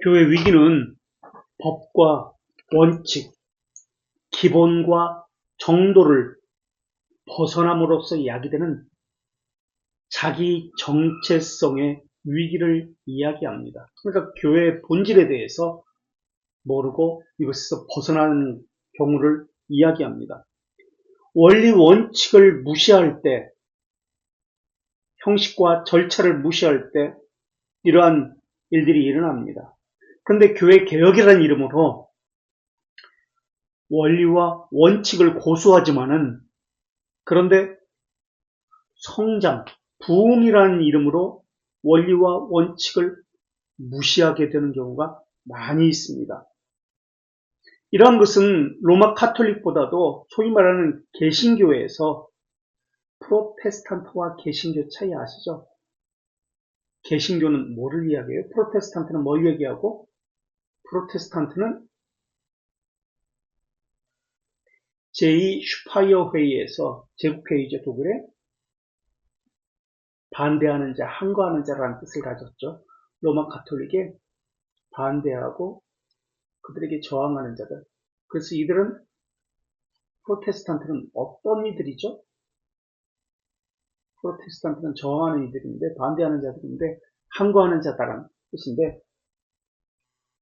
교회 위기는 법과 원칙, 기본과 정도를 벗어남으로써 야기되는 자기 정체성의 위기를 이야기합니다. 그러니까 교회의 본질에 대해서 모르고 이것에서 벗어나는 경우를 이야기합니다. 원리 원칙을 무시할 때, 형식과 절차를 무시할 때 이러한 일들이 일어납니다. 그런데 교회 개혁이라는 이름으로 원리와 원칙을 고수하지만은 그런데 성장, 부흥이라는 이름으로 원리와 원칙을 무시하게 되는 경우가 많이 있습니다. 이러한 것은 로마 카톨릭보다도 소위 말하는 개신교에서 프로테스탄트와 개신교 차이 아시죠? 개신교는 뭐를 이야기해요? 프로테스탄트는 뭘 얘기하고 프로테스탄트는 제2 슈파이어 회의에서 제국회의죠, 독일에 반대하는 자, 항거하는 자라는 뜻을 가졌죠. 로마 카톨릭에 반대하고 그들에게 저항하는 자들. 그래서 이들은 프로테스탄트는 어떤 이들이죠? 프로테스탄트는 저항하는 이들인데 반대하는 자들인데 항거하는 자다라는 뜻인데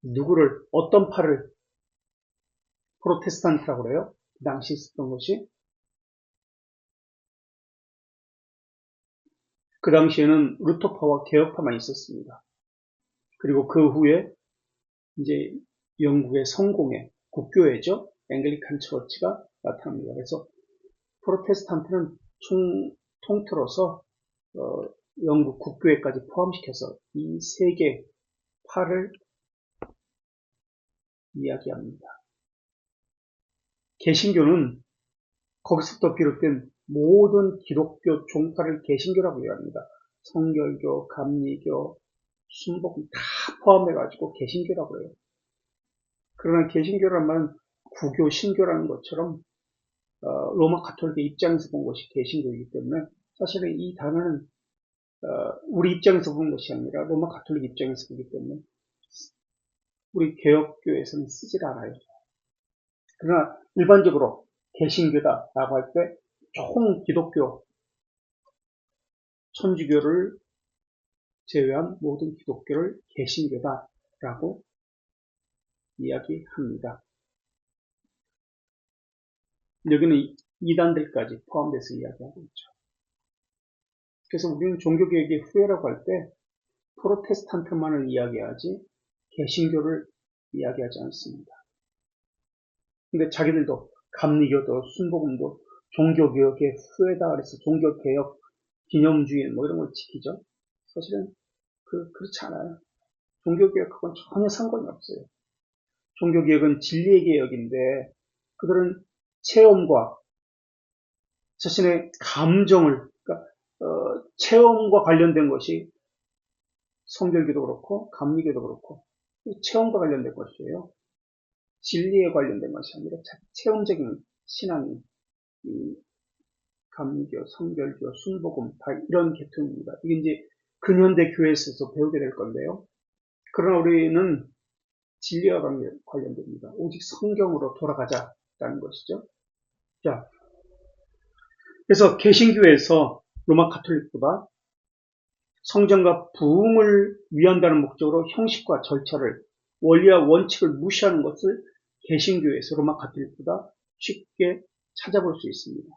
누구를 어떤 파를 프로테스탄트라고 그래요? 그 당시 있었던 것이 그 당시에는 루터파와 개혁파만 있었습니다. 그리고 그 후에 이제 영국의 성공회, 국교회죠. 앵글리칸 처치가 나타납니다. 그래서 프로테스탄트는 통틀어서 영국 국교회까지 포함시켜서 이 세 개 파를 이야기합니다. 개신교는 거기서부터 비롯된 모든 기독교 종파를 개신교라고 이야기합니다. 성결교, 감리교, 순복음 다 포함해가지고 개신교라고 해요. 그러나 개신교란 말은 구교, 신교라는 것처럼 로마 카톨릭의 입장에서 본 것이 개신교이기 때문에 사실은 이 단어는 우리 입장에서 본 것이 아니라 로마 카톨릭 입장에서 보기 때문에 우리 개혁교에서는 쓰질 않아요. 그러나 일반적으로 개신교다라고 할 때 총 기독교, 천주교를 제외한 모든 기독교를 개신교다라고 이야기합니다. 여기는 이단들까지 포함돼서 이야기하고 있죠. 그래서 우리는 종교개혁의 후예라고 할 때 프로테스탄트만을 이야기하지 개신교를 이야기하지 않습니다. 근데 자기들도 감리교도 순복음도 종교개혁의 후예다 그래서 종교개혁 기념주의 뭐 이런 걸 지키죠. 사실은 그렇지 않아요. 종교개혁하고는 전혀 상관이 없어요. 종교개혁은 진리의 개혁인데 그들은 체험과 자신의 감정을 그러니까 체험과 관련된 것이 성결교도 그렇고 감리교도 그렇고 체험과 관련된 것이에요. 진리에 관련된 것이 아니라 체험적인 신앙이 감리교, 성결교, 순복음 다 이런 계통입니다. 이게 이제 근현대 교회에서 배우게 될 건데요. 그러나 우리는 진리와 관련됩니다. 오직 성경으로 돌아가자라는 것이죠. 자, 그래서 개신교에서 로마 카톨릭보다 성장과 부흥을 위한다는 목적으로 형식과 절차를 원리와 원칙을 무시하는 것을 개신교에서 로마 카톨릭보다 쉽게 찾아볼 수 있습니다.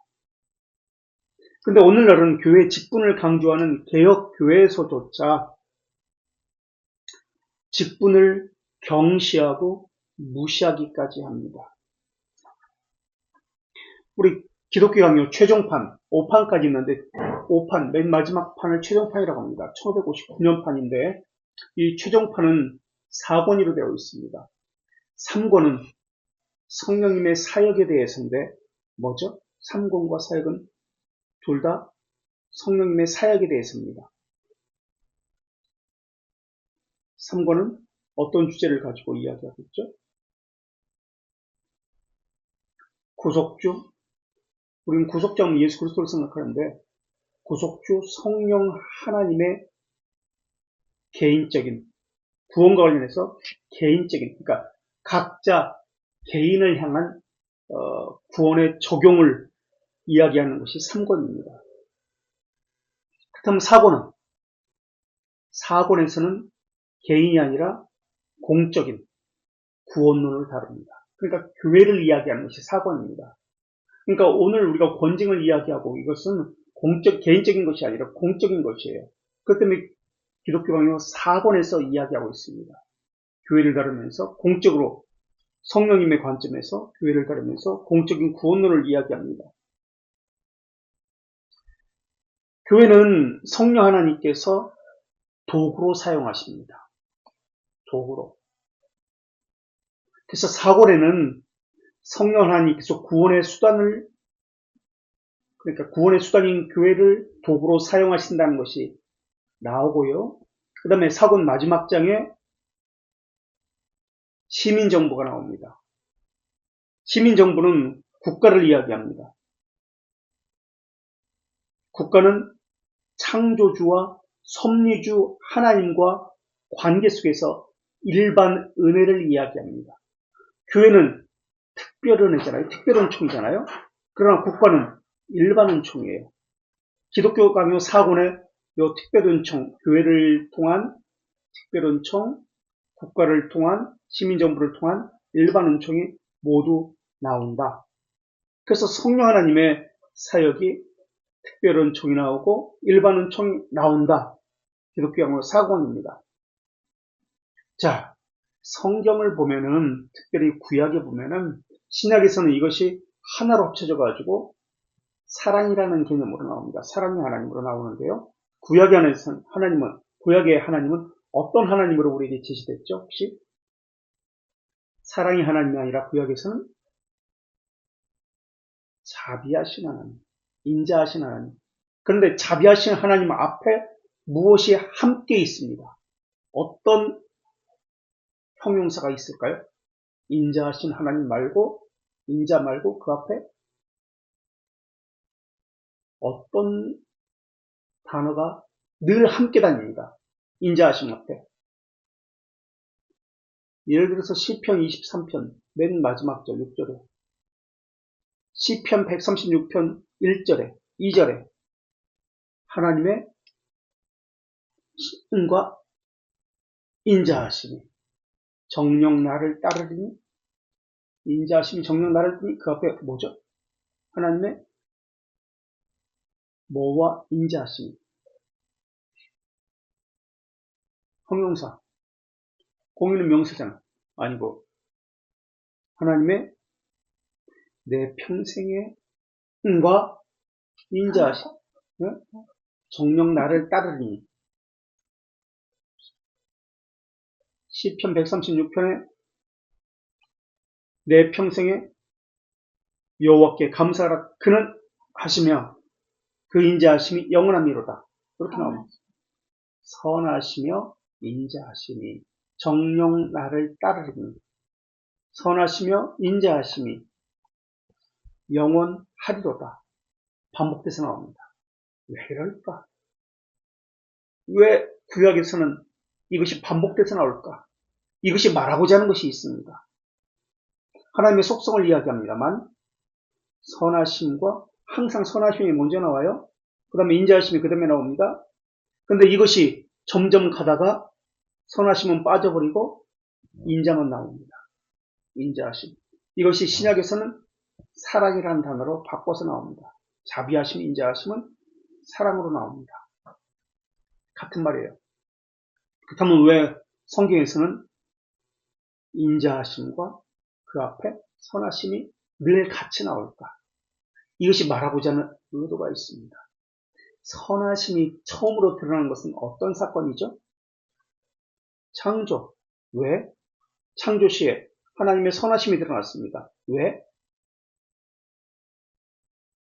그런데 오늘날은 교회 직분을 강조하는 개혁 교회에서조차 직분을 경시하고 무시하기까지 합니다. 우리 기독교 강요 최종판 5판까지 있는데 5판 맨 마지막 판을 최종판이라고 합니다. 1559년 판인데 이 최종판은 4권으로 되어 있습니다. 3권은 성령님의 사역에 대해서인데 뭐죠? 3권과 사역은 둘 다 성령님의 사역에 대해서입니다. 3권은 어떤 주제를 가지고 이야기하고 있죠? 구속주, 우리는 구속자는 예수 그리스도를 생각하는데 구속주 성령 하나님의 개인적인 구원과 관련해서 개인적인, 그러니까 각자 개인을 향한 구원의 적용을 이야기하는 것이 3권입니다. 그렇다면 4권에서는 개인이 아니라 공적인 구원론을 다룹니다. 그러니까 교회를 이야기하는 것이 4권입니다. 그러니까 오늘 우리가 권징을 이야기하고 이것은 개인적인 것이 아니라 공적인 것이에요. 그렇기 때문에 기독교 강요 4권에서 이야기하고 있습니다. 교회를 다루면서 공적으로 성령님의 관점에서 교회를 다루면서 공적인 구원론을 이야기합니다. 교회는 성령 하나님께서 도구로 사용하십니다. 도구로. 그래서 4권에는 성령 하나님께서 구원의 수단인 교회를 도구로 사용하신다는 것이 나오고요. 그 다음에 4권 마지막 장에 시민정부가 나옵니다. 시민정부는 국가를 이야기합니다. 국가는 창조주와 섭리주 하나님과 관계 속에서 일반 은혜를 이야기합니다. 교회는 특별 은혜잖아요. 특별 은총이잖아요. 그러나 국가는 일반 은총이에요. 기독교 강요 4권의 이 특별 은총, 교회를 통한 특별 은총, 국가를 통한 시민정부를 통한 일반 은총이 모두 나온다. 그래서 성령 하나님의 사역이 특별 은총이 나오고 일반 은총이 나온다. 기독교 강요 4권입니다. 자, 성경을 보면은, 특별히 구약에 보면은, 신약에서는 이것이 하나로 합쳐져 가지고 사랑이라는 개념으로 나옵니다. 사랑이 하나님으로 나오는데요. 구약의 하나님은 어떤 하나님으로 우리에게 제시됐죠? 혹시? 사랑이 하나님이 아니라 구약에서는 자비하신 하나님, 인자하신 하나님. 그런데 자비하신 하나님 앞에 무엇이 함께 있습니다. 어떤 형용사가 있을까요? 인자하신 하나님 말고, 인자 말고 그 앞에 어떤 단어가 늘 함께 다닙니다. 인자하심 앞에. 예를 들어서 시편 23편 맨 마지막 절 6절에, 시편 136편 1절에, 2절에 하나님의 신과 인자하심이 정녕 나를 따르리니, 인자하심이 정녕 나를 따르니 그 앞에 뭐죠? 하나님의 뭐와 인자하심이. 형용사. 공유는 명사잖아. 아니고 하나님의 내 평생의 은과 인자하심. 정녕 나를 따르리니. 시편 136편에 내 평생에 여호와께 감사하라 그는 하시며 그 인자하심이 영원함이로다. 그렇게 나옵니다. 선하시며 인자하심이 정녕 나를 따르리니. 선하시며 인자하심이 영원하리로다. 반복돼서 나옵니다. 왜 이럴까? 왜 구약에서는 이것이 반복돼서 나올까? 이것이 말하고자 하는 것이 있습니다. 하나님의 속성을 이야기합니다만 선하심과 항상 선하심이 먼저 나와요. 그 다음에 인자하심이 그 다음에 나옵니다. 그런데 이것이 점점 가다가 선하심은 빠져버리고 인자만 나옵니다. 인자하심. 이것이 신약에서는 사랑이라는 단어로 바꿔서 나옵니다. 자비하심, 인자하심은 사랑으로 나옵니다. 같은 말이에요. 그렇다면 왜 성경에서는 인자하심과 그 앞에 선하심이 늘 같이 나올까? 이것이 말하고자 하는 의도가 있습니다. 선하심이 처음으로 드러나는 것은 어떤 사건이죠? 창조. 왜? 창조 시에 하나님의 선하심이 드러났습니다. 왜?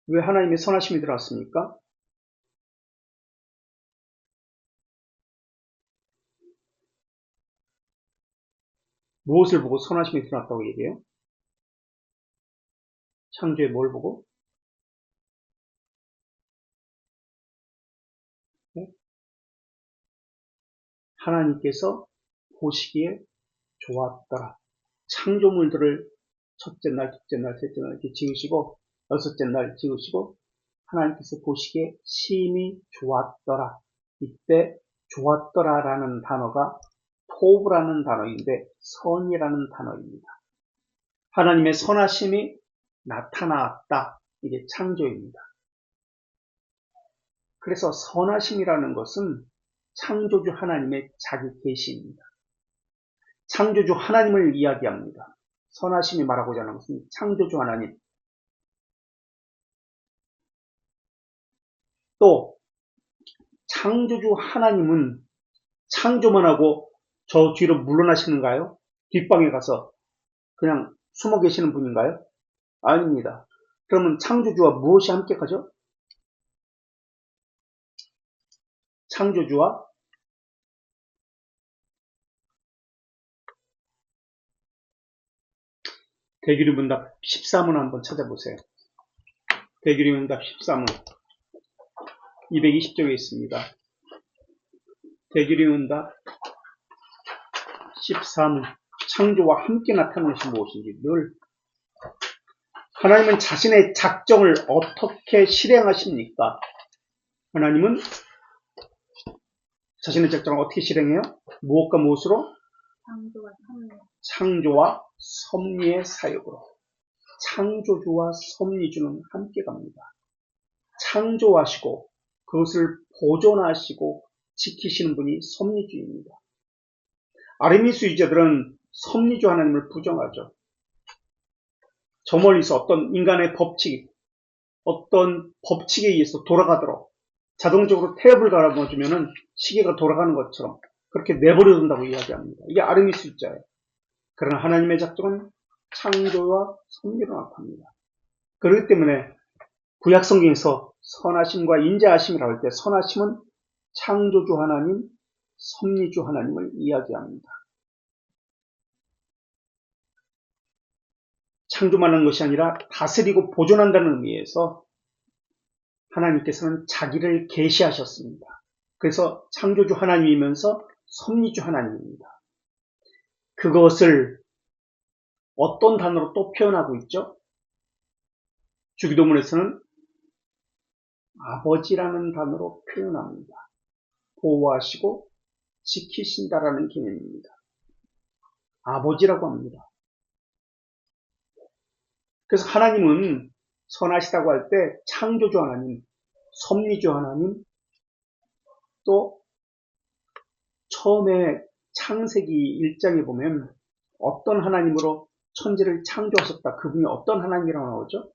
왜 하나님의 선하심이 드러났습니까? 무엇을 보고 선하심이 드러났다고 얘기해요? 창조에 뭘 보고? 네? 하나님께서 보시기에 좋았더라. 창조물들을 첫째 날, 둘째 날, 셋째 날 이렇게 지으시고 여섯째 날 지으시고 하나님께서 보시기에 심히 좋았더라. 이때 좋았더라라는 단어가 토브라는 단어인데 선이라는 단어입니다. 하나님의 선하심이 나타났다. 이게 창조입니다. 그래서 선하심이라는 것은 창조주 하나님의 자기 계시입니다. 창조주 하나님을 이야기합니다. 선하심이 말하고자 하는 것은 창조주 하나님. 또 창조주 하나님은 창조만 하고 저 뒤로 물러나시는가요? 뒷방에 가서 그냥 숨어 계시는 분인가요? 아닙니다. 그러면 창조주와 무엇이 함께 가죠? 창조주와 대규리문답 13문 한번 찾아보세요. 대규리문답 13문 220쪽에 있습니다. 대규리문답 13문 창조와 함께 나타나는 것이 무엇인지 늘 하나님은 자신의 작정을 어떻게 실행하십니까? 하나님은 자신의 작정을 어떻게 실행해요? 무엇과 무엇으로? 창조와 섭리의 사역으로. 창조주와 섭리주는 함께 갑니다. 창조하시고 그것을 보존하시고 지키시는 분이 섭리주입니다. 아르미스주의자들은 섭리주 하나님을 부정하죠. 저 멀리서 어떤 인간의 법칙, 어떤 법칙에 의해서 돌아가도록 자동적으로 탭을 갈아넣어주면은 시계가 돌아가는 것처럼 그렇게 내버려둔다고 이야기합니다. 이게 아르미스주의자예요. 그러나 하나님의 작정은 창조와 섭리로 나타납니다. 그렇기 때문에 구약 성경에서 선하심과 인자하심이라고 할 때 선하심은 창조주 하나님, 섭리주 하나님을 이야기합니다. 창조만 하는 것이 아니라 다스리고 보존한다는 의미에서 하나님께서는 자기를 계시하셨습니다. 그래서 창조주 하나님이면서 섭리주 하나님입니다. 그것을 어떤 단어로 또 표현하고 있죠? 주기도문에서는 아버지라는 단어로 표현합니다. 보호하시고 지키신다라는 개념입니다. 아버지라고 합니다. 그래서 하나님은 선하시다고 할 때 창조주 하나님, 섭리주 하나님, 또 처음에 창세기 1장에 보면 어떤 하나님으로 천지를 창조하셨다. 그분이 어떤 하나님이라고 나오죠?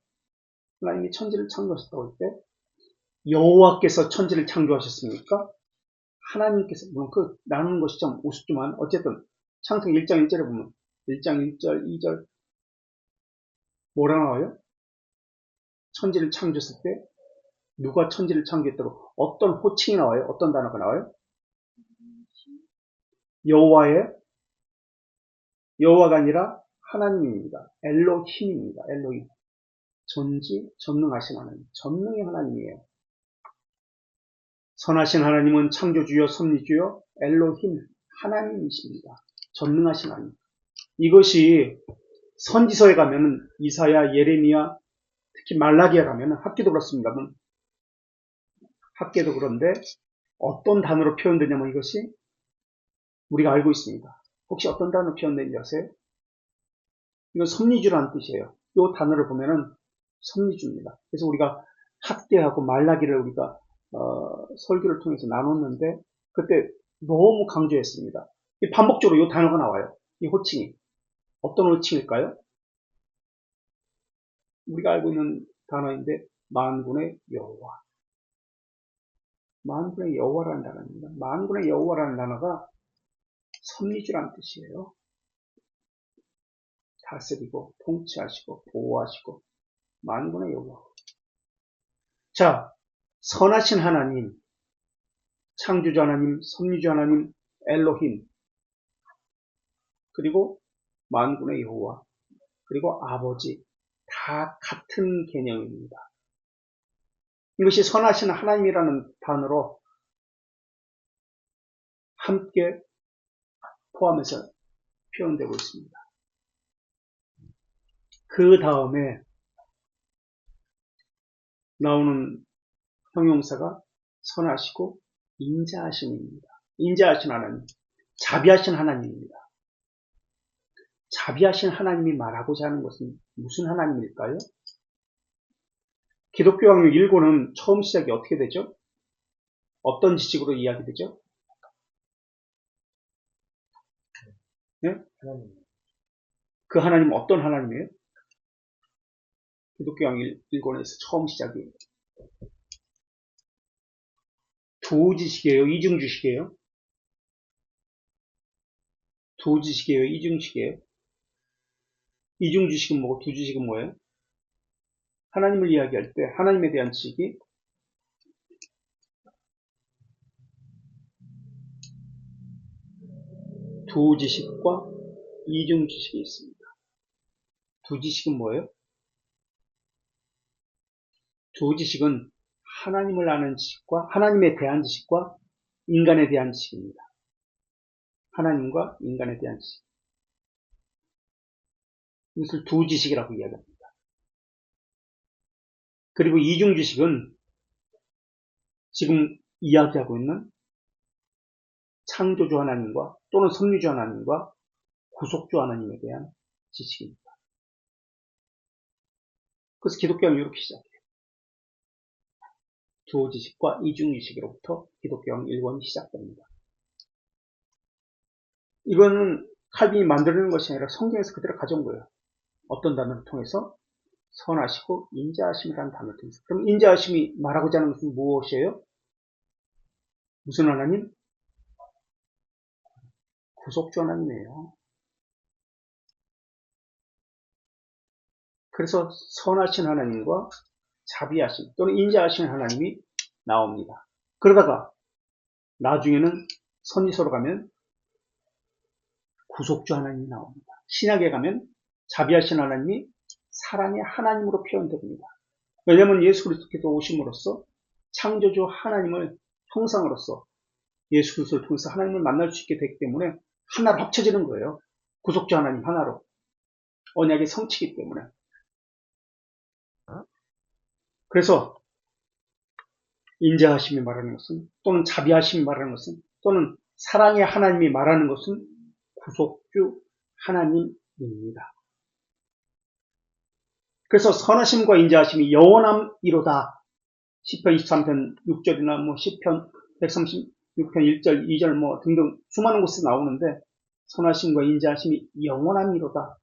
하나님이 천지를 창조하셨다고 할 때 여호와께서 천지를 창조하셨습니까? 하나님께서, 물론 그 나누는 것이 좀 우습지만 어쨌든 창세기 1장 1절에 보면 1장 1절, 2절 뭐라 나와요? 천지를 창조했을 때 누가 천지를 창조했다고 어떤 호칭이 나와요? 어떤 단어가 나와요? 여호와가 아니라 하나님입니다. 엘로힘입니다. 엘로힘. 전능하신 하나님. 전능의 하나님이에요. 선하신 하나님은 창조주여 섭리주여 엘로힘 하나님이십니다. 전능하신 하나님. 이것이 선지서에 가면은 이사야, 예레미야, 특히 말라기에 가면은 학기도 그렇습니다만 학계도 그런데 어떤 단어로 표현되냐면 이것이 우리가 알고 있습니다. 혹시 어떤 단어로 표현되는지 아세요? 이건 섭리주라는 뜻이에요. 이 단어를 보면은 섭리주입니다. 그래서 우리가 학계하고 말라기를 우리가 설교를 통해서 나눴는데 그때 너무 강조했습니다. 반복적으로 이 단어가 나와요. 이 호칭이. 어떤 호칭일까요? 우리가 알고 있는 단어인데 만군의 여호와. 만군의 여호와라는 단어입니다. 만군의 여호와라는 단어가 섭리주라는 뜻이에요. 다스리고 통치하시고 보호하시고 만군의 여호와. 자, 선하신 하나님, 창조주 하나님, 섭리주 하나님, 엘로힘, 그리고 만군의 여호와, 그리고 아버지, 다 같은 개념입니다. 이것이 선하신 하나님이라는 단어로 함께 포함해서 표현되고 있습니다. 그 다음에 나오는 형용사가 선하시고 인자하심입니다. 인자하신 하나님, 자비하신 하나님입니다. 자비하신 하나님이 말하고자 하는 것은 무슨 하나님일까요? 기독교 학력 1권은 처음 시작이 어떻게 되죠? 어떤 지식으로 이야기되죠? 네? 그 하나님은 어떤 하나님이에요? 기독교 학력 1권에서 처음 시작이 두 지식이에요? 이중 지식이에요? 두 지식이에요? 이중 지식이에요? 이중 지식은 뭐고 두 지식은 뭐예요? 하나님을 이야기할 때 하나님에 대한 지식이 두 지식과 이중 지식이 있습니다. 두 지식은 뭐예요? 두 지식은 하나님을 아는 지식과 하나님에 대한 지식과 인간에 대한 지식입니다. 하나님과 인간에 대한 지식. 이것을 두 지식이라고 이야기합니다. 그리고 이중 지식은 지금 이야기하고 있는 창조주 하나님과 또는 섭리주 하나님과 구속주 하나님에 대한 지식입니다. 그래서 기독교는 이렇게 시작해요. 두 지식과 이중 지식으로부터 기독교는 1권이 시작됩니다. 이거는 칼빈이 만들어낸 것이 아니라 성경에서 그대로 가져온 거예요. 어떤 단어를 통해서? 선하시고 인자하심이라는 단어를 통해서. 그럼 인자하심이 말하고자 하는 것은 무엇이에요? 무슨 하나님? 구속주 하나님이에요. 그래서 선하신 하나님과 자비하신 또는 인자하신 하나님이 나옵니다. 그러다가 나중에는 선지서로 가면 구속주 하나님이 나옵니다. 신약에 가면 자비하신 하나님이 사랑의 하나님으로 표현됩니다. 왜냐하면 예수 그리스도께서 오심으로써 창조주 하나님을 형상으로서 예수 그리스도를 통해서 하나님을 만날 수 있게 되기 때문에 하나로 합쳐지는 거예요. 구속주 하나님 하나로. 언약의 성취이기 때문에. 그래서 인자하심이 말하는 것은 또는 자비하심이 말하는 것은 또는 사랑의 하나님이 말하는 것은 구속주 하나님입니다. 그래서 선하심과 인자하심이 영원함이로다. 시편 23편 6절이나 뭐 시편 136편 1절 2절 뭐 등등 수많은 곳에 나오는데 선하심과 인자하심이 영원함이로다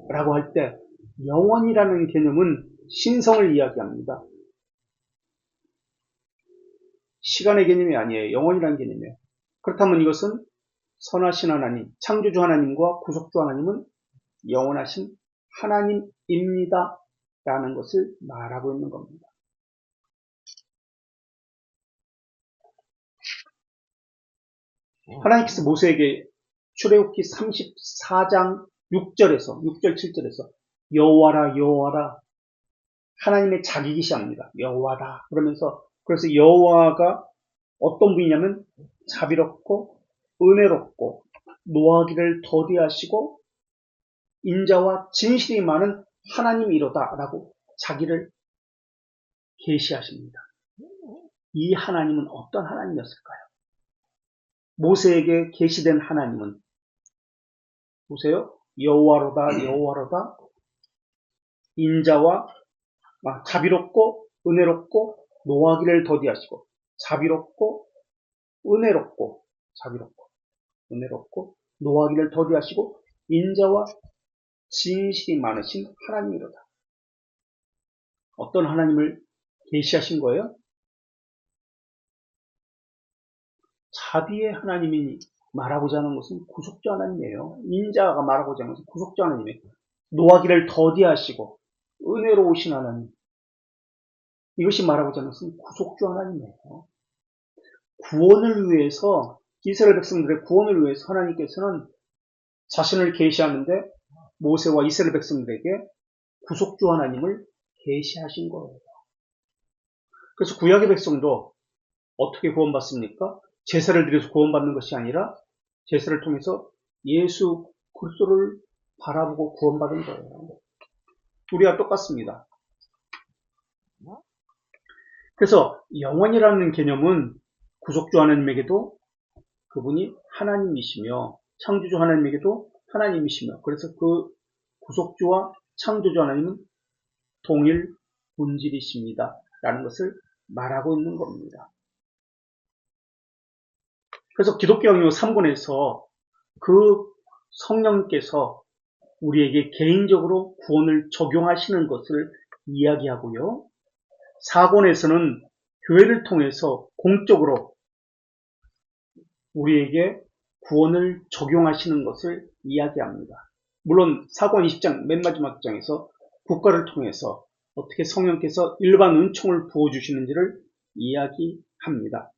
라고 할 때 영원이라는 개념은 신성을 이야기합니다. 시간의 개념이 아니에요. 영원이라는 개념이에요. 그렇다면 이것은 선하신 하나님, 창조주 하나님과 구속주 하나님은 영원하신 하나님입니다. 라는 것을 말하고 있는 겁니다. 하나님께서 모세에게 출애굽기 34장 6절에서 6절 7절에서 여호와라 여호와라 하나님의 자기기시합니다. 여호와다 그러면서 그래서 여호와가 어떤 분이냐면 자비롭고 은혜롭고 노하기를 더디하시고 인자와 진실이 많은 하나님이로다 라고 자기를 계시하십니다. 이 하나님은 어떤 하나님이었을까요? 모세에게 계시된 하나님은 보세요. 여호와로다 여호와로다 인자와 자비롭고 은혜롭고 노하기를 더디하시고 자비롭고 은혜롭고 노하기를 더디하시고 인자와 진실이 많으신 하나님이로다. 어떤 하나님을 계시하신 거예요? 자비의 하나님이 말하고자 하는 것은 구속주 하나님이에요. 인자가 말하고자 하는 것은 구속주 하나님이에요. 노하기를 더디하시고 은혜로우신 하나님. 이것이 말하고자 하는 것은 구속주 하나님이에요. 구원을 위해서 이스라엘 백성들의 구원을 위해서 하나님께서는 자신을 계시하는데 모세와 이스라엘 백성들에게 구속주 하나님을 계시하신 거예요. 그래서 구약의 백성도 어떻게 구원받습니까? 제사를 드려서 구원받는 것이 아니라 제사를 통해서 예수 그리스도를 바라보고 구원받은 거예요. 우리와 똑같습니다. 그래서 영원이라는 개념은 구속주 하나님에게도 그분이 하나님이시며 창조주 하나님에게도 하나님이시며, 그래서 그 구속주와 창조주 하나님은 동일 본질이십니다 라는 것을 말하고 있는 겁니다. 그래서 기독교 강요 3권에서 그 성령께서 우리에게 개인적으로 구원을 적용하시는 것을 이야기하고요. 4권에서는 교회를 통해서 공적으로 우리에게 구원을 적용하시는 것을 이야기합니다. 물론 4권 20장 맨 마지막 장에서 국가를 통해서 어떻게 성령께서 일반 은총을 부어주시는지를 이야기합니다.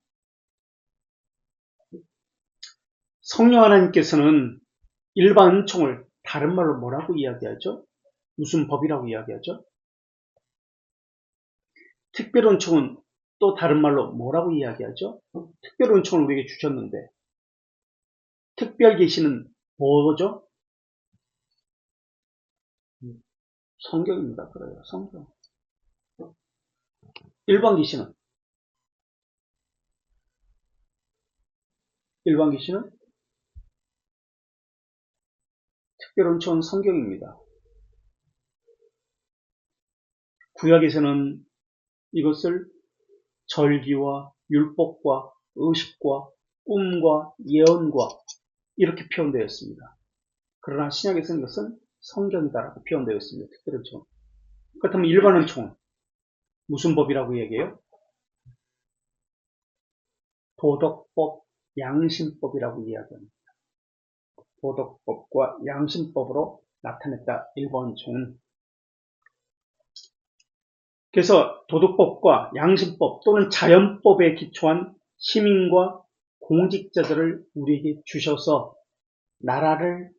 성령 하나님께서는 일반 은총을 다른 말로 뭐라고 이야기하죠? 무슨 법이라고 이야기하죠? 특별 은총은 또 다른 말로 뭐라고 이야기하죠? 특별 은총을 우리에게 주셨는데 특별 계시는 뭐죠? 성경입니다. 그래요. 성경. 일반 계시는 특별 은총은 성경입니다. 구약에서는 이것을 절기와 율법과 의식과 꿈과 예언과 이렇게 표현되었습니다. 그러나 신약에서는 이것은 성경이다라고 표현되어 있습니다. 특별 은총. 그렇다면 일반 은총은 무슨 법이라고 얘기해요? 도덕법, 양심법이라고 이야기합니다. 도덕법과 양심법으로 나타냈다. 일반 은총은. 그래서 도덕법과 양심법 또는 자연법에 기초한 시민과 공직자들을 우리에게 주셔서 나라를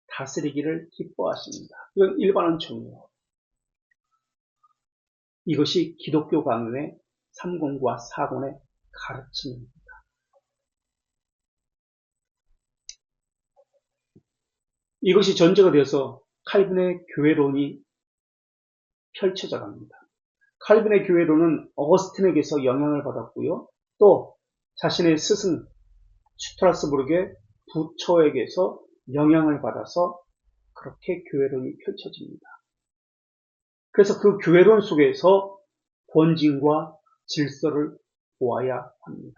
다스리기를 기뻐하십니다. 이건 일반 은총이에요. 이것이 기독교 강요의 3권과 4권의 가르침입니다. 이것이 전제가 되어서 칼빈의 교회론이 펼쳐져 갑니다. 칼빈의 교회론은 어거스틴에게서 영향을 받았고요. 또 자신의 스승 슈트라스부르크의 부처에게서 영향을 받아서 그렇게 교회론이 펼쳐집니다. 그래서 그 교회론 속에서 권징과 질서를 보아야 합니다.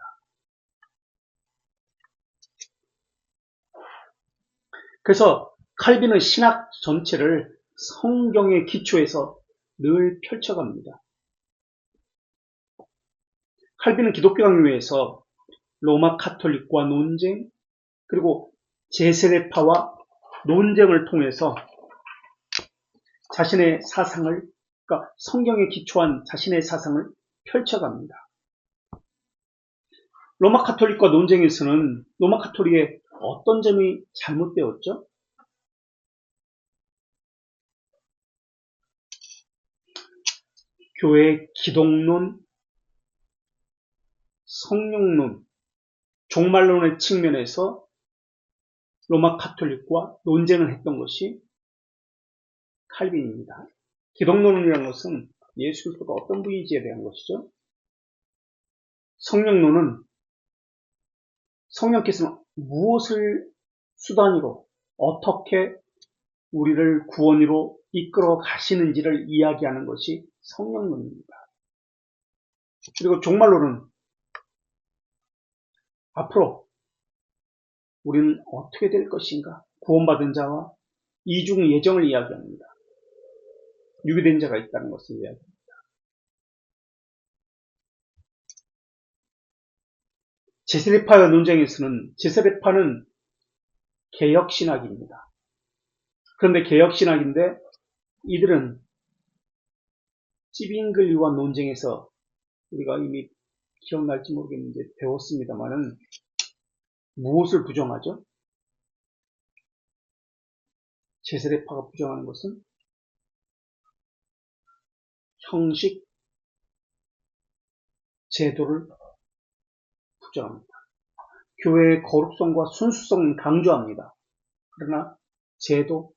그래서 칼빈은 신학 전체를 성경의 기초에서 늘 펼쳐갑니다. 칼빈은 기독교 강요에서 로마 카톨릭과 논쟁, 그리고 제세례파와 논쟁을 통해서 자신의 사상을, 그러니까 성경에 기초한 자신의 사상을 펼쳐갑니다. 로마 카톨릭과 논쟁에서는 로마 카톨릭의 어떤 점이 잘못되었죠? 교회의 기독론, 성령론, 종말론의 측면에서 로마 카톨릭과 논쟁을 했던 것이 칼빈입니다. 기독론이라는 것은 예수 그리스도가 어떤 분인지에 대한 것이죠. 성령론은 성령께서는 무엇을 수단으로 어떻게 우리를 구원으로 이끌어 가시는지를 이야기하는 것이 성령론입니다. 그리고 종말론은 앞으로 우리는 어떻게 될 것인가, 구원받은 자와 이중 예정을 이야기합니다. 유기된 자가 있다는 것을 이야기합니다. 제세례파의 논쟁에서는 제세례파는 개혁신학입니다. 그런데 개혁신학인데 이들은 찌빙글리와 논쟁에서 우리가 이미 기억날지 모르겠는데 배웠습니다만은 무엇을 부정하죠? 제세례파가 부정하는 것은 형식, 제도를 부정합니다. 교회의 거룩성과 순수성을 강조합니다. 그러나 제도,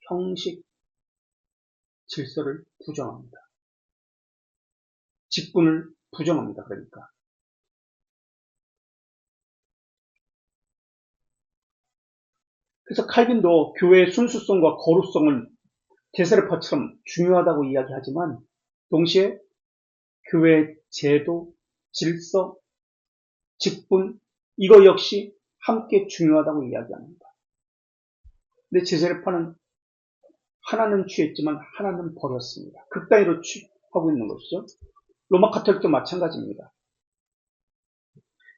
형식, 질서를 부정합니다. 직분을 부정합니다. 그러니까. 그래서 칼빈도 교회의 순수성과 거룩성을 데스레파처럼 중요하다고 이야기하지만 동시에 교회의 제도, 질서, 직분 이거 역시 함께 중요하다고 이야기합니다. 근데 데스레파는 하나는 취했지만 하나는 버렸습니다. 극단위로 취하고 있는 것이죠. 로마 카톨릭도 마찬가지입니다.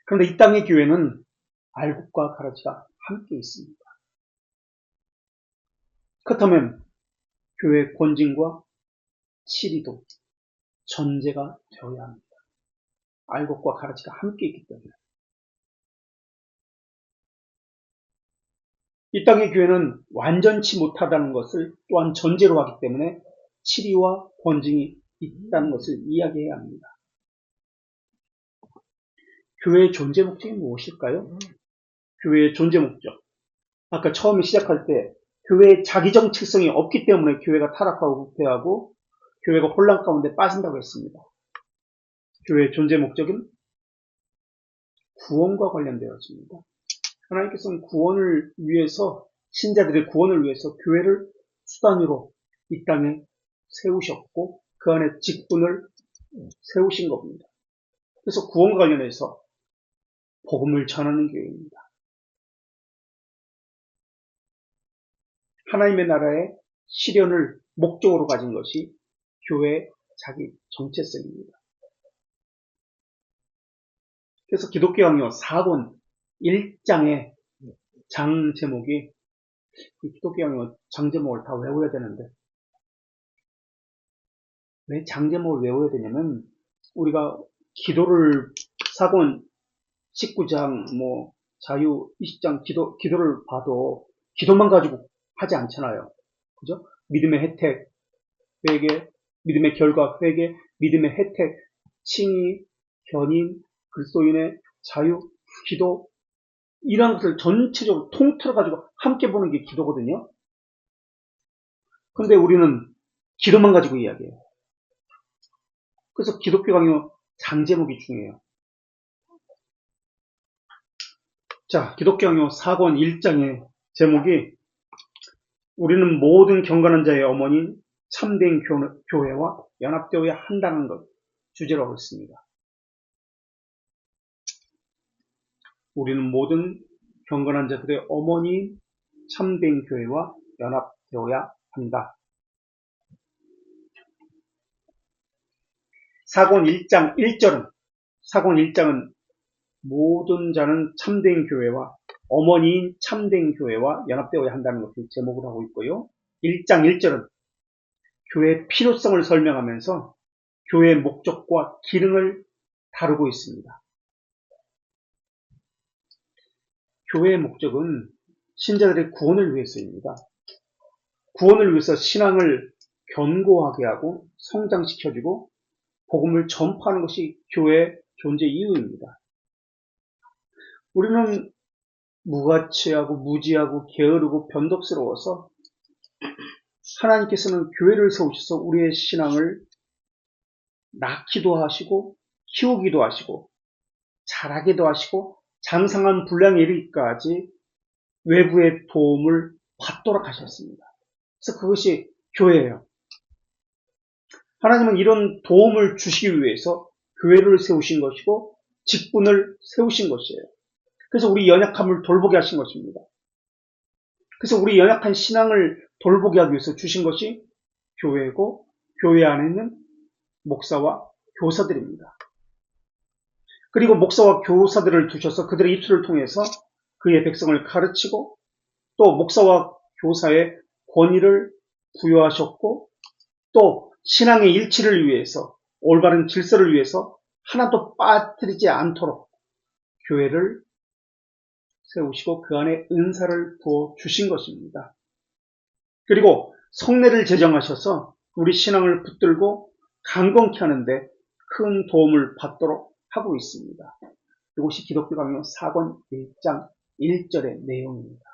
그런데 이 땅의 교회는 알곡과 가라지가 함께 있습니다. 그렇다면 교회의 권징과 치리도 전제가 되어야 합니다. 알곡과 가라지가 함께 있기 때문에. 이 땅의 교회는 완전치 못하다는 것을 또한 전제로 하기 때문에 치리와 권징이 있다는 것을 이야기해야 합니다. 교회의 존재 목적이 무엇일까요? 교회의 존재 목적. 아까 처음에 시작할 때 교회의 자기 정체성이 없기 때문에 교회가 타락하고 후퇴하고 교회가 혼란 가운데 빠진다고 했습니다. 교회의 존재 목적은 구원과 관련되어집니다. 하나님께서는 구원을 위해서 신자들의 구원을 위해서 교회를 수단으로 이 땅에 세우셨고 그 안에 직분을 세우신 겁니다. 그래서 구원과 관련해서 복음을 전하는 교회입니다. 하나님의 나라의 실현을 목적으로 가진 것이 교회의 자기 정체성입니다. 그래서 기독교 강요 4권 1장의 장 제목이 기독교 강요 장 제목을 다 외워야 되는데 왜 장 제목을 외워야 되냐면 우리가 기도를 4권 19장 자유 20장 기도를 봐도 기도만 가지고 하지 않잖아요. 그죠? 믿음의 혜택, 회개, 믿음의 결과, 회개, 믿음의 혜택, 칭의, 견인, 그리스도인의 자유, 기도 이런 것을 전체적으로 통틀어 가지고 함께 보는 게 기도거든요. 근데 우리는 기도만 가지고 이야기해요. 그래서 기독교 강요 장 제목이 중요해요. 자, 기독교 강요 4권 1장의 제목이 우리는 모든 경건한 자의 어머니인 참된 교회와 연합되어야 한다는 것 주제로 하고 있습니다. 우리는 모든 경건한 자들의 어머니인 참된 교회와 연합되어야 한다. 4권 1장 1절은 모든 자는 참된 교회와 어머니인 참된 교회와 연합되어야 한다는 것을 제목으로 하고 있고요. 1장 1절은 교회의 필요성을 설명하면서 교회의 목적과 기능을 다루고 있습니다. 교회의 목적은 신자들의 구원을 위해서입니다. 구원을 위해서 신앙을 견고하게 하고 성장시켜주고 복음을 전파하는 것이 교회의 존재 이유입니다. 우리는 무가치하고 무지하고 게으르고 변덕스러워서 하나님께서는 교회를 세우셔서 우리의 신앙을 낳기도 하시고 키우기도 하시고 자라기도 하시고 장성한 분량에 이르기까지 외부의 도움을 받도록 하셨습니다. 그래서 그것이 교회예요. 하나님은 이런 도움을 주시기 위해서 교회를 세우신 것이고 직분을 세우신 것이에요. 그래서 우리 연약함을 돌보게 하신 것입니다. 그래서 우리 연약한 신앙을 돌보게 하기 위해서 주신 것이 교회고 교회 안에 있는 목사와 교사들입니다. 그리고 목사와 교사들을 두셔서 그들의 입술을 통해서 그의 백성을 가르치고 또 목사와 교사의 권위를 부여하셨고 또 신앙의 일치를 위해서 올바른 질서를 위해서 하나도 빠뜨리지 않도록 교회를 세우시고 그 안에 은사를 부어 주신 것입니다. 그리고 성례를 제정하셔서 우리 신앙을 붙들고 강건케 하는데 큰 도움을 받도록 하고 있습니다. 이것이 기독교 강요 4권 1장 1절의 내용입니다.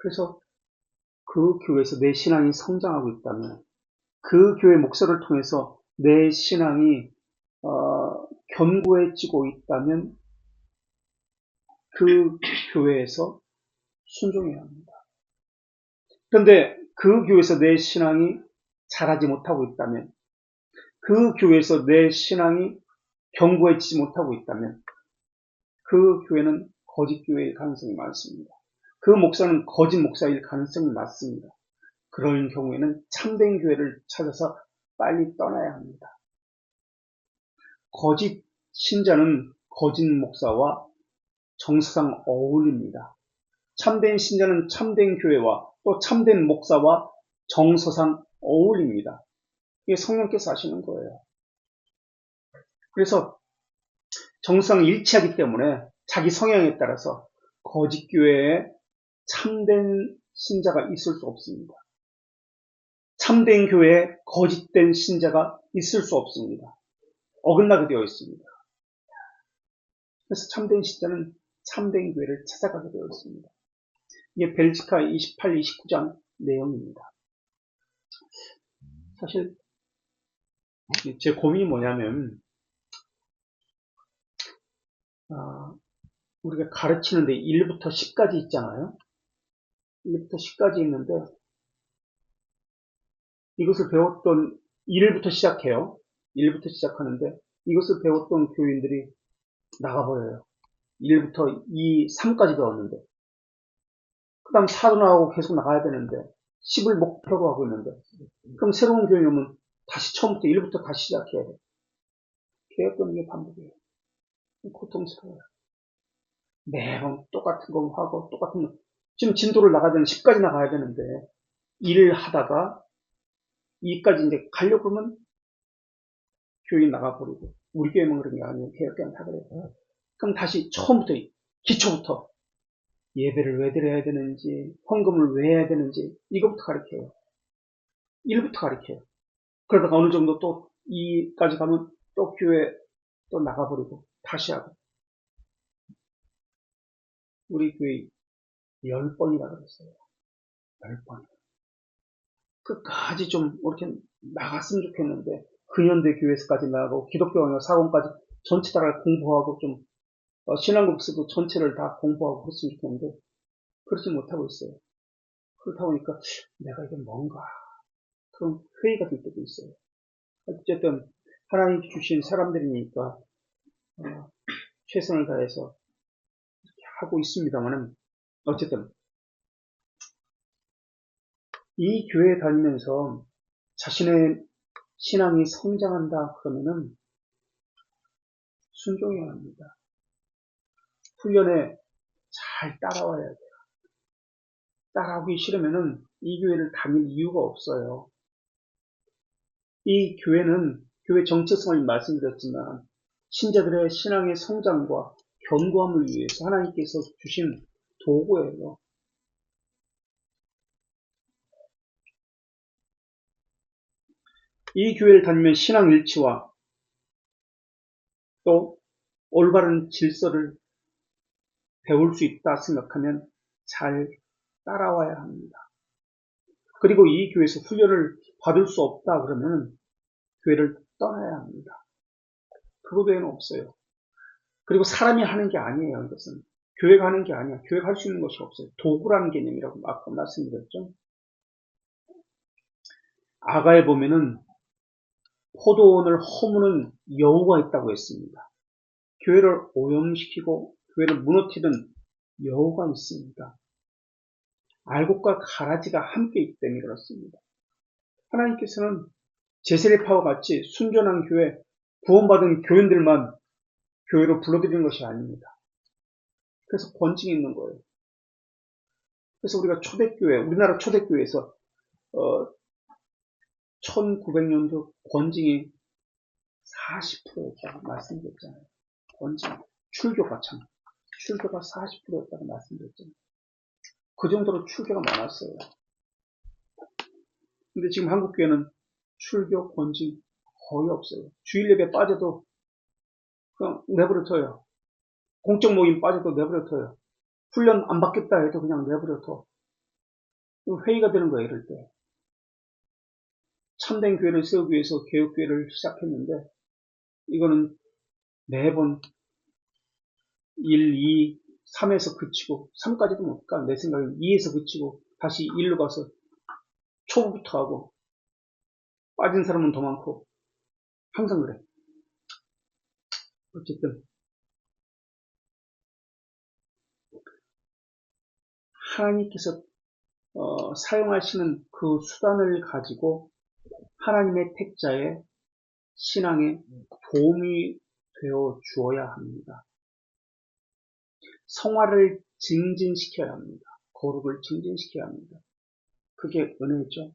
그래서 그 교회에서 내 신앙이 성장하고 있다면, 그 교회 목사를 통해서 내 신앙이 견고해지고 있다면 그 교회에서 순종해야 합니다. 그런데 그 교회에서 내 신앙이 자라지 못하고 있다면, 그 교회에서 내 신앙이 견고해지지 못하고 있다면 그 교회는 거짓 교회일 가능성이 많습니다. 그 목사는 거짓 목사일 가능성이 많습니다. 그런 경우에는 참된 교회를 찾아서 빨리 떠나야 합니다. 거짓 신자는 거짓 목사와 정서상 어울립니다. 참된 신자는 참된 교회와 또 참된 목사와 정서상 어울립니다. 이게 성령께서 하시는 거예요. 그래서 정서상 일치하기 때문에 자기 성향에 따라서 거짓 교회에 참된 신자가 있을 수 없습니다. 참된 교회에 거짓된 신자가 있을 수 없습니다. 어긋나게 되어 있습니다. 그래서 참된 신자는 참된 교회를 찾아가게 되어 있습니다. 이게 벨지카 28, 29장 내용입니다. 사실 제 고민이 뭐냐면 우리가 가르치는데 1부터 10까지 있잖아요. 1부터 10까지 있는데 이것을 배웠던 1부터 시작해요. 1부터 시작하는데 이것을 배웠던 교인들이 나가버려요. 1부터 2, 3까지 배웠는데 그 다음 4도 나가고 계속 나가야 되는데 10을 목표로 하고 있는데 그럼 새로운 교인이 오면 다시 처음부터 1부터 다시 시작해야 돼요. 계획되는 게 반복이에요. 고통스러워요. 매번 똑같은 거 하고 똑같은 거. 지금 진도를 나가야 되는 10까지 나가야 되는데 일을 하다가 2까지 이제 가려고 그러면 교인 나가버리고 우리 교회만 그런 게 아니에요. 개혁교회는 다 그래요. 그럼 다시 처음부터 기초부터 예배를 왜 드려야 되는지 헌금을 왜 해야 되는지 이거부터 가르쳐요. 1부터 가르쳐요. 그러다가 어느 정도 또 2까지 가면 또 교회 또 나가버리고 다시 하고 우리 교회 10번이라 그랬어요. 10번. 끝까지 좀 이렇게 나갔으면 좋겠는데 근현대 교회에서까지 나가고 기독교 사원까지 전체 다 공부하고 좀 신앙국수도 전체를 다 공부하고 그랬으면 좋겠는데 그렇지 못하고 있어요. 그렇다 보니까 내가 이게 뭔가 그런 회의가 될 때도 있어요. 어쨌든 하나님 주신 사람들이니까 최선을 다해서 이렇게 하고 있습니다만은 어쨌든 이 교회에 다니면서 자신의 신앙이 성장한다 그러면은 순종해야 합니다. 훈련에 잘 따라와야 돼요. 따라오기 싫으면은 이 교회를 다닐 이유가 없어요. 이 교회는 교회 정체성을 말씀드렸지만 신자들의 신앙의 성장과 견고함을 위해서 하나님께서 주신 도구예요. 이 교회를 다니면 신앙 일치와 또 올바른 질서를 배울 수 있다 생각하면 잘 따라와야 합니다. 그리고 이 교회에서 훈련을 받을 수 없다 그러면 교회를 떠나야 합니다. 그거 외에는 없어요. 그리고 사람이 하는 게 아니에요. 이것은 교회가 하는 게 아니야. 교회가 할 수 있는 것이 없어요. 도구라는 개념이라고 아까 말씀드렸죠. 아가에 보면은 포도원을 허무는 여우가 있다고 했습니다. 교회를 오염시키고 교회를 무너뜨리는 여우가 있습니다. 알곡과 가라지가 함께 있기 때문에 그렇습니다. 하나님께서는 제세례파와 같이 순전한 교회, 구원받은 교인들만 교회로 불러들이는 것이 아닙니다. 그래서 권징이 있는 거예요. 그래서 우리가 초대교회, 우리나라 초대교회에서 1900년도 권징이 40%였다고 말씀드렸잖아요. 권징, 출교가 40%였다고 말씀드렸잖아요. 그 정도로 출교가 많았어요. 근데 지금 한국교회는 출교, 권징 거의 없어요. 주일 예배 빠져도 그냥 내버려둬요. 공적 모임 빠져도 내버려둬요. 훈련 안 받겠다 해도 그냥 내버려둬. 회의가 되는 거예요, 이럴 때. 참된 교회를 세우기 위해서 개혁교회를 시작했는데, 이거는 매번 1, 2, 3에서 그치고, 3까지도 못 가. 내 생각엔 2에서 그치고, 다시 1로 가서 초부부터 하고, 빠진 사람은 더 많고, 항상 그래. 어쨌든, 하나님께서 사용하시는 그 수단을 가지고 하나님의 택자의 신앙에 도움이 되어 주어야 합니다. 성화를 증진시켜야 합니다. 거룩을 증진시켜야 합니다. 그게 은혜죠.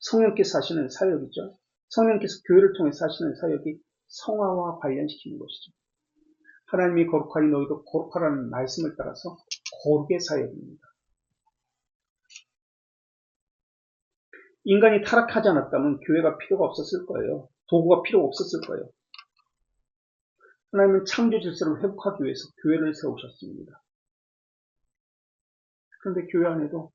성령께서 하시는 사역이죠. 성령께서 교회를 통해서 하시는 사역이 성화와 관련시키는 것이죠. 하나님이 거룩하니 너희도 거룩하라는 말씀을 따라서 거룩의 사역입니다. 인간이 타락하지 않았다면 교회가 필요가 없었을 거예요. 도구가 필요 없었을 거예요. 하나님은 창조 질서를 회복하기 위해서 교회를 세우셨습니다. 그런데 교회 안에도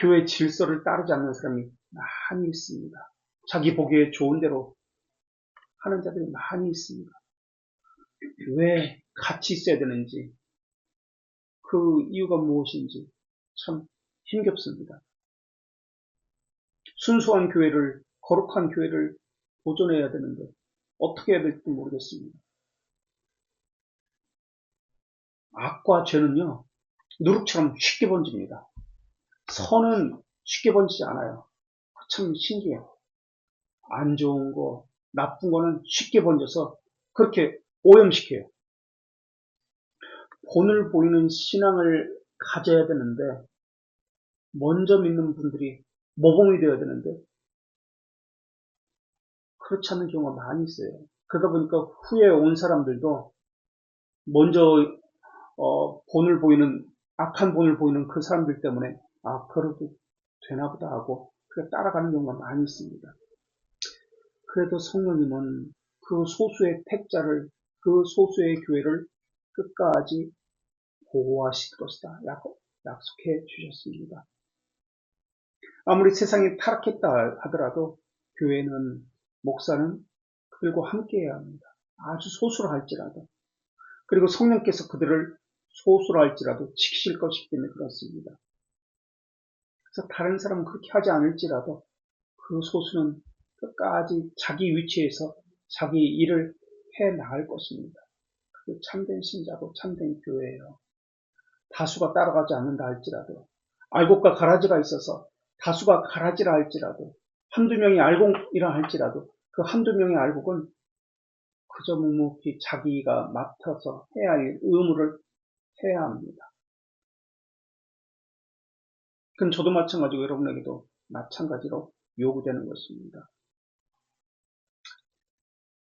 교회 질서를 따르지 않는 사람이 많이 있습니다. 자기 보기에 좋은 대로 하는 자들이 많이 있습니다. 왜 같이 있어야 되는지, 그 이유가 무엇인지 참 힘겹습니다. 순수한 교회를, 거룩한 교회를 보존해야 되는데 어떻게 해야 될지 모르겠습니다. 악과 죄는요, 누룩처럼 쉽게 번집니다. 선은 쉽게 번지지 않아요. 참 신기해요. 안 좋은 거, 나쁜 거는 쉽게 번져서 그렇게 오염시켜요. 본을 보이는 신앙을 가져야 되는데, 먼저 믿는 분들이 모범이 되어야 되는데, 그렇지 않은 경우가 많이 있어요. 그러다 보니까 후에 온 사람들도 먼저 본을 보이는, 악한 본을 보이는 그 사람들 때문에 그래도 되나 보다 하고 그렇게 따라가는 경우가 많이 있습니다. 그래도 성령님은 그 소수의 택자를, 그 소수의 교회를 끝까지 보호하실 것이다 약속해 주셨습니다. 아무리 세상이 타락했다 하더라도 교회는, 목사는 그들과 함께해야 합니다. 아주 소수로 할지라도. 그리고 성령께서 그들을 소수로 할지라도 지키실 것이기 때문에 그렇습니다. 그래서 다른 사람은 그렇게 하지 않을지라도 그 소수는 끝까지 자기 위치에서 자기 일을 해 나갈 것입니다. 그게 참된 신자고 참된 교회예요. 다수가 따라가지 않는다 할지라도, 알곡과 가라지가 있어서 다수가 가라지라 할지라도, 한두 명이 알곡이라 할지라도 그 한두 명의 알곡은 그저 묵묵히 자기가 맡아서 해야 할 의무를 해야 합니다. 그건 저도 마찬가지고 여러분에게도 마찬가지로 요구되는 것입니다.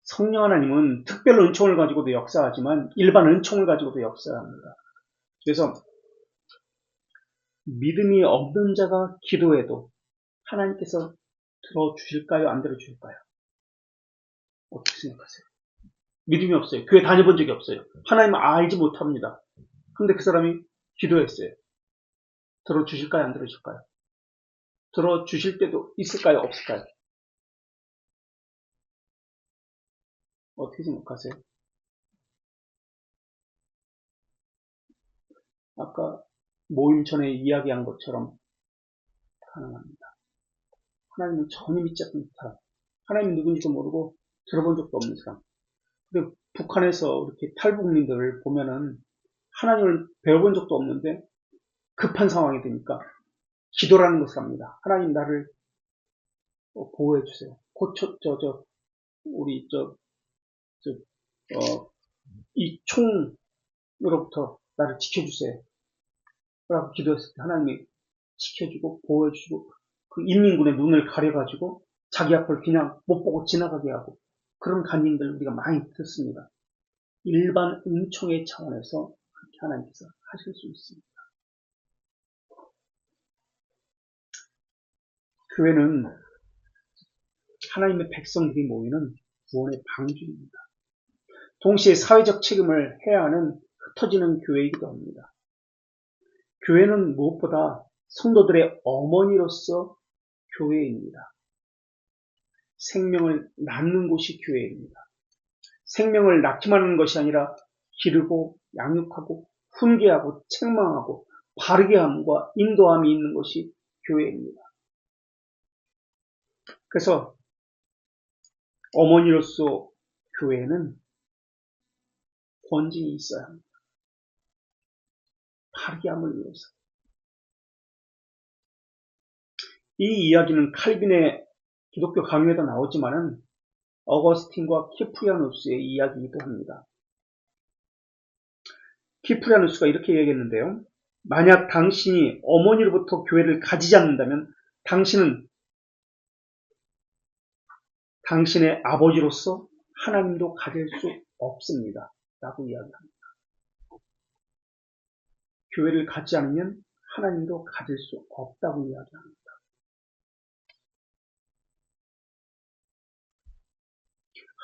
성령 하나님은 특별 은총을 가지고도 역사하지만 일반 은총을 가지고도 역사합니다. 그래서 믿음이 없는 자가 기도해도 하나님께서 들어주실까요? 안 들어주실까요? 어떻게 생각하세요? 믿음이 없어요. 교회 다녀본 적이 없어요. 하나님을 알지 못합니다. 근데 그 사람이 기도했어요. 들어주실까요? 안 들어주실까요? 들어주실 때도 있을까요? 없을까요? 어떻게 생각하세요? 아까 모임 전에 이야기한 것처럼 가능합니다. 하나님은 전혀 믿지 않는 사람, 하나님이 누군지도 모르고 들어본 적도 없는 사람. 근데 북한에서 이렇게 탈북민들을 보면은 하나님을 배워본 적도 없는데 급한 상황이 되니까 기도라는 것을 합니다. 하나님 나를 보호해 주세요. 우리 이 총으로부터 나를 지켜주세요. 라고 기도했을 때 하나님이 지켜주고 보호해주고 그 인민군의 눈을 가려가지고 자기 앞을 그냥 못 보고 지나가게 하고 그런 간증들 우리가 많이 듣습니다. 일반 은총의 차원에서 그렇게 하나님께서 하실 수 있습니다. 교회는 하나님의 백성들이 모이는 구원의 방주입니다. 동시에 사회적 책임을 해야 하는 흩어지는 교회이기도 합니다. 교회는 무엇보다 성도들의 어머니로서 교회입니다. 생명을 낳는 곳이 교회입니다. 생명을 낳기만 하는 것이 아니라 기르고 양육하고 훈계하고 책망하고 바르게 함과 인도함이 있는 것이 교회입니다. 그래서 어머니로서 교회는 권징이 있어야 합니다. 바르게 함을 위해서. 이 이야기는 칼빈의 기독교 강요에도 나오지만은 어거스틴과 키프리아누스의 이야기이기도 합니다. 키프리아누스가 이렇게 얘기했는데요. 만약 당신이 어머니로부터 교회를 가지지 않는다면 당신은 당신의 아버지로서 하나님도 가질 수 없습니다. 라고 이야기합니다. 교회를 갖지 않으면 하나님도 가질 수 없다고 이야기합니다.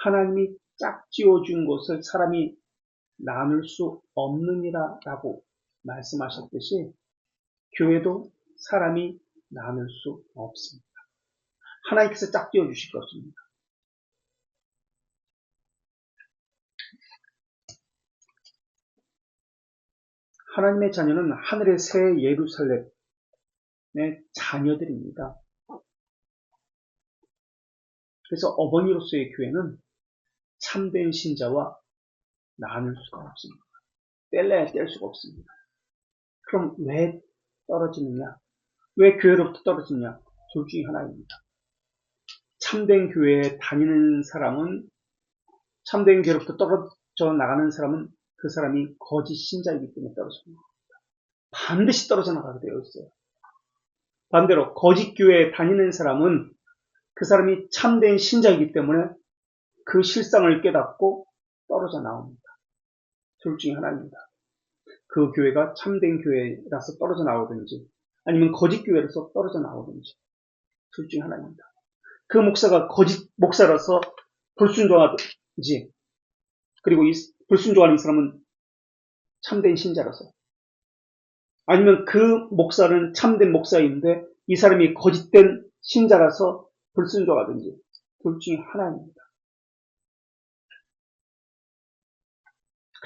하나님이 짝지어준 것을 사람이 나눌 수 없느니라 라고 말씀하셨듯이 교회도 사람이 나눌 수 없습니다. 하나님께서 짝지어 주실 것입니다. 하나님의 자녀는 하늘의 새 예루살렘의 자녀들입니다. 그래서 어머니로서의 교회는 참된 신자와 나눌 수가 없습니다. 뗄래야 뗄 수가 없습니다. 그럼 왜 떨어지느냐? 왜 교회로부터 떨어지느냐? 둘 중에 하나입니다. 참된 교회에 다니는 사람은, 참된 교회로부터 떨어져 나가는 사람은 그 사람이 거짓 신자이기 때문에 떨어집니다. 반드시 떨어져 나가게 되어 있어요. 반대로 거짓 교회에 다니는 사람은 그 사람이 참된 신자이기 때문에 그 실상을 깨닫고 떨어져 나옵니다. 둘 중에 하나입니다. 그 교회가 참된 교회라서 떨어져 나오든지 아니면 거짓 교회라서 떨어져 나오든지 둘 중에 하나입니다. 그 목사가 거짓 목사라서 불순종하든지 그리고 이 불순종하는 사람은 참된 신자라서 아니면 그 목사는 참된 목사인데 이 사람이 거짓된 신자라서 불순종하든지 둘 중에 하나입니다.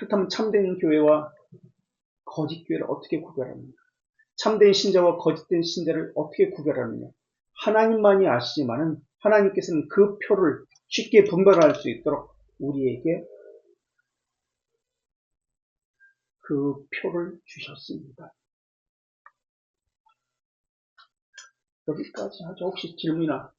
그렇다면 참된 교회와 거짓 교회를 어떻게 구별하느냐? 참된 신자와 거짓된 신자를 어떻게 구별하느냐? 하나님만이 아시지만은 하나님께서는 그 표를 쉽게 분별할 수 있도록 우리에게 그 표를 주셨습니다. 여기까지 하죠. 혹시 질문이나